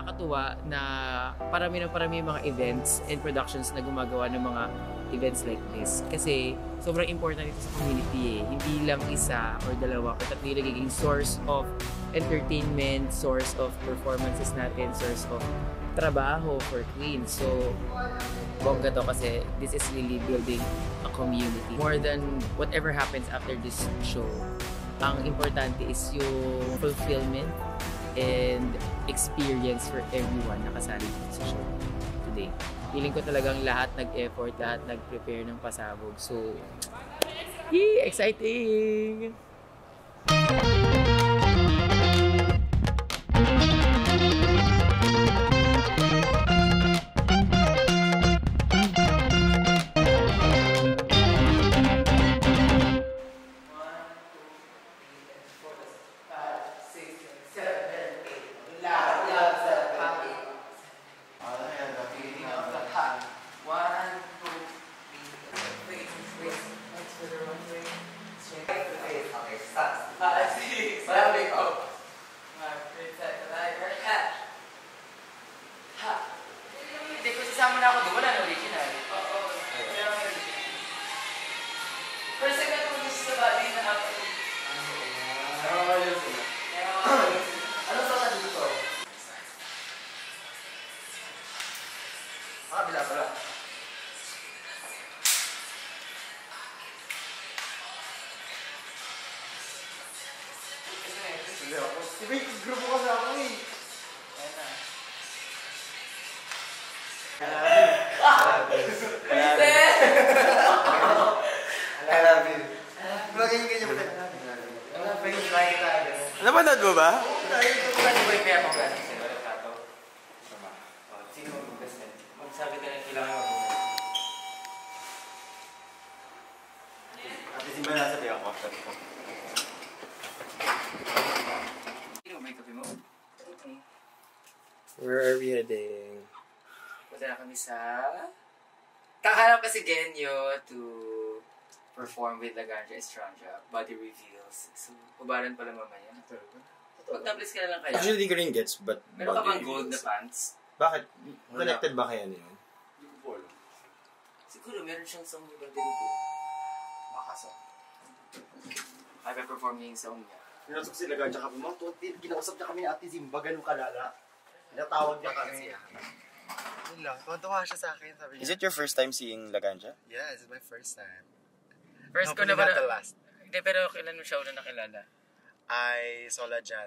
nakakatuwa na parami yung mga events and productions na gumagawa ng mga events like this. Kasi sobrang important ito sa community eh. Hindi lang isa or dalawa, pero tatlo yung nagiging source of entertainment, source of performances natin, source of trabaho for Queens. So, bongga to kasi this is really building a community. More than whatever happens after this show, ang importante is yung fulfillment and experience for everyone na kasali dito sa show today. Feeling ko talagang lahat nag-effort, lahat nag-prepare ng pasabog. So, yee! Exciting! Sama na ako doon, wala na original. Pero sa ganun sa body na ako. Ano sa ka dito? Bila pala. Iba yung grupo kasi ako eh. Napanood mo ba? Magsabi ka na kailangan mo. Ate Simba nasa tayo ako. May kape mo? Where are we heading? Punta na kami sa... Kakahanap kasi Genyo to perform with Laganja Estranja, body reveals. So, kubaran pala mamaya. Mag-tablis ka na lang kaya. Actually, di ko rin gets, but... Meron ka bang gold na pants? Bakit? Connected ba kaya niyo yun? Hindi ko po alam. Siguro, meron siyang song ni body reveal. Makasa. Ay, perform niya yung song niya. Pinasok si Laganja ka po, mga tuwad, kinausap niya kami ni Ate Zimba, ganun kalala. Pinatawag niya kami. Yun lang, tuwa siya sa akin. Sabi niya, Is it your first time seeing Laganja? yeah, this is my first time. First ko na Hopefully ba not the last. Hindi, pero kailan mo siya una nakilala? I saw Laganja.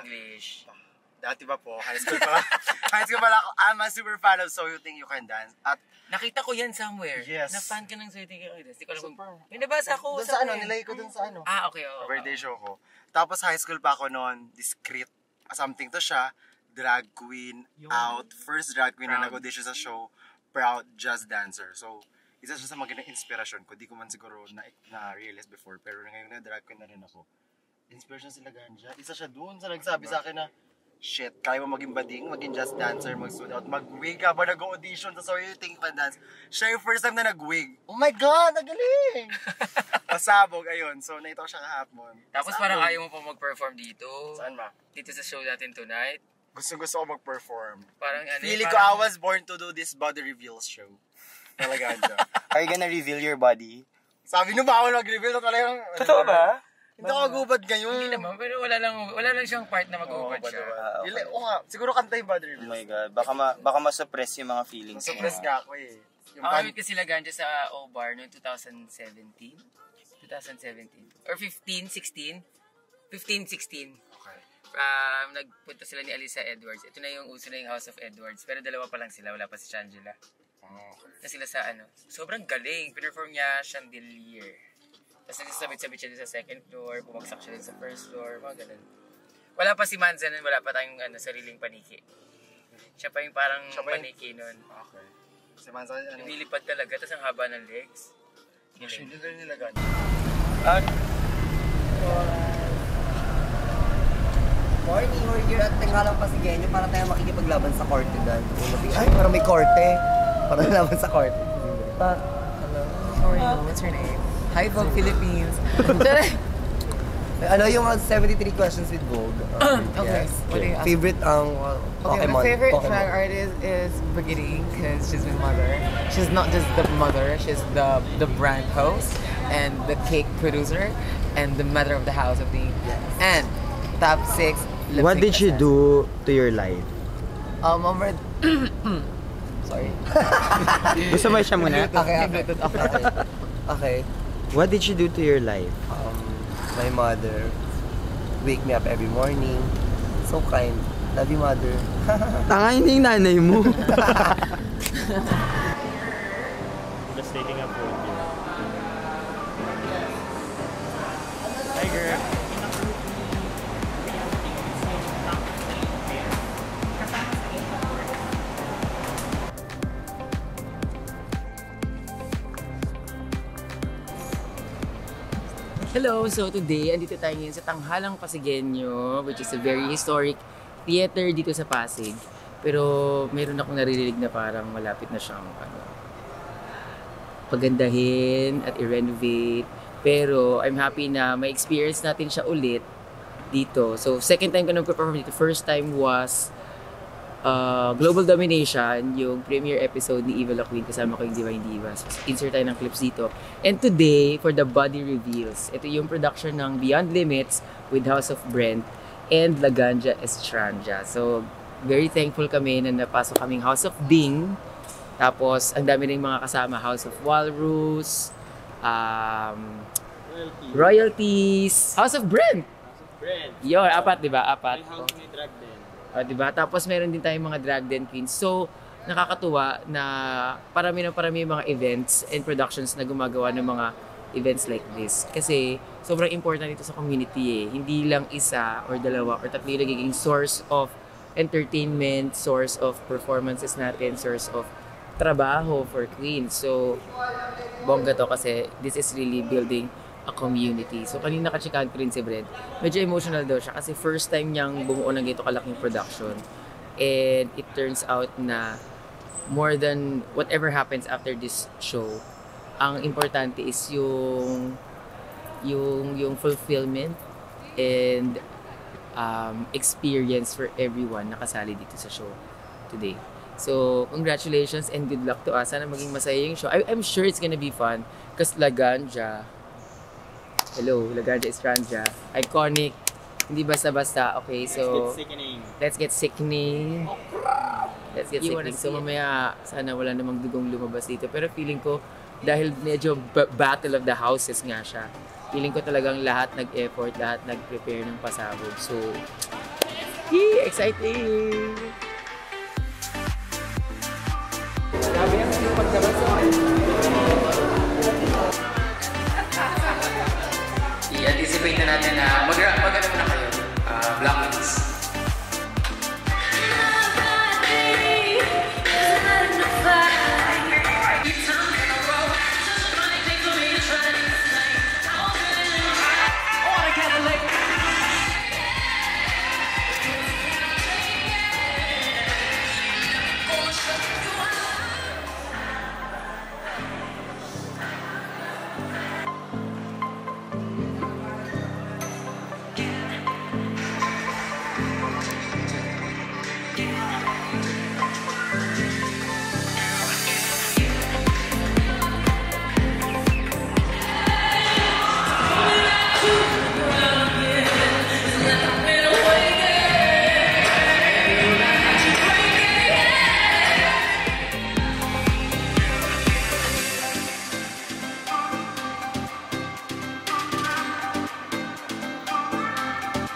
English. Dati ba po, high school pa ako, I'm a super fan of So You Think You Can Dance. At Nakita ko yan somewhere. Yes. Na-fan ka ng So You Think You Can Dance. Hindi ko alam kung... May nabasa ko doon sa ano, somewhere. nilagay ko doon sa ano. Ah, okay. Oo. Birthday show ko. Tapos high school pa ako noon, discreet. Something to siya, drag queen out. First drag queen na nag-audition sa show, proud jazz dancer. So, isa siya sa magandang inspirasyon ko. Di ko man siguro na-realize before, pero ngayon na drag queen na rin ako. Inspiration sila Ganja. Isa siya doon sa nagsabi sa akin na, shit, kaya mo maging bading, maging jazz dancer, mag-suit out, mag-wig ka ba nag-audition sa So You Think You Can Dance? Siya yung first time na nag-wig. Oh my God, nagaling! Pasabog, ayun. So, naito ko siya kahapon. Tapos parang ayaw mo pa mag-perform dito. Saan ba? Dito sa show natin tonight. Gusto ko mag-perform. Parang ano. Feeling ko I was born to do this body reveals show. Talaga siya. Are you gonna reveal your body? Sabi nyo ba ako nag-reveal na talagang... Totoo ba? Hindi ako gubad ngayon. Hindi naman, pero wala lang siyang part na mag-ubad siya. Okay. Oo nga, siguro kanta yung body Oh reveals. my God, baka ma-suppress yung mga feelings mo. Suppress nga ako eh. Yung Ako meet kasi Laganja sa O-Bar noong 2017. 2017. Or 15, 16? 15, 16. Okay. Nagpunta sila ni Alisa Edwards. Ito na yung uso na yung House of Edwards. Pero dalawa pa lang sila, wala pa si Shangela. Na sila sa ano. Sobrang galing. Pinerform niya Chandelier. Tapos nagsasabit-sabit siya din sa second floor, bumagsak siya din sa first floor, mga ganun. Wala pa si Manza nun, wala pa tayong sariling paniki. Siya pa yung parang paniki nun. Okay. Si Mansa, ano? Lumilipad talaga, tapos ang haba ng legs. Hindi rin nila Ganja. Morning, we're here at Tinghalang Pasigueño para tayo makikipaglaban sa korte dahil. Ay, parang may korte. Para laban sa korte. Hello, how are you? What's your name? Hi, Vogue Philippines. Ano yung 73 questions with Vogue? Okay. Yes. What do you ask? Favorite Okay, Pokemon. my favorite Pokemon. drag artist is Brigitte because she's my mother. She's not just the mother, she's the brand host and the cake producer and the mother of the house of the and top 6. What did she do to your life? Over sorry. Gusto mo siya muna? Okay. Okay. What did she do to your life? My mother wake me up every morning. So kind. Love you, mother. Tanga, hindi yung nanay mo. Just taking a photo. Hi, girl. Hello! So today, andito tayo ngayon sa Tanghalang Pasigueño, which is a very historic theater dito sa Pasig. Pero meron akong naririnig na parang malapit na siyang pagandahin at i-renovate. Pero I'm happy na may experience natin siya ulit dito. So second time ko nag-perform dito. First time was Global Domination, yung premiere episode ni Eva La Queen, kasama ko yung Divine Divas. Insert tayo ng clips dito. And today, for the body reveals, ito yung production ng Beyond Limits with House of Brent and Laganja Estranja. So, very thankful kami na napasok kaming House of Bing. Tapos, ang dami rin mga kasama, House of Walrus, Royalties, House of Brent. Yun, apat, di ba? Apat. May drag din. Diba? Tapos meron din tayong mga drag den queens. So, nakakatuwa na parami yung mga events and productions na gumagawa ng mga events like this. Kasi sobrang important ito sa community eh. Hindi lang isa or dalawa or tatlo yung nagiging source of entertainment, source of performances natin, source of trabaho for queens. So, bongga to kasi this is really building a community. So, kanina katsikahan ko rin si Brent. Medyo emotional daw siya kasi first time niyang bumuo ng ganito kalaking production. And it turns out na more than whatever happens after this show, ang importante is yung fulfillment and experience for everyone na kasali dito sa show today. So, congratulations and good luck to us. Sana maging masaya yung show. I'm sure it's gonna be fun because Laganja, hello, Laganja Estranja. Iconic. Hindi basta-basta. Okay, so let's get sickening. Let's get sickening. So mamaya, sana wala namang dugong lumabas dito. Pero feeling ko, dahil medyo battle of the houses nga siya, feeling ko talagang lahat nag-effort, lahat nag-prepare ng pasabog. So, exciting! Grabe ang sipag naman sa i-anticipate na natin na mag-ano na kayo, Blacklist.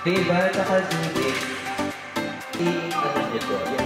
Diba, takal dito. Ano nito?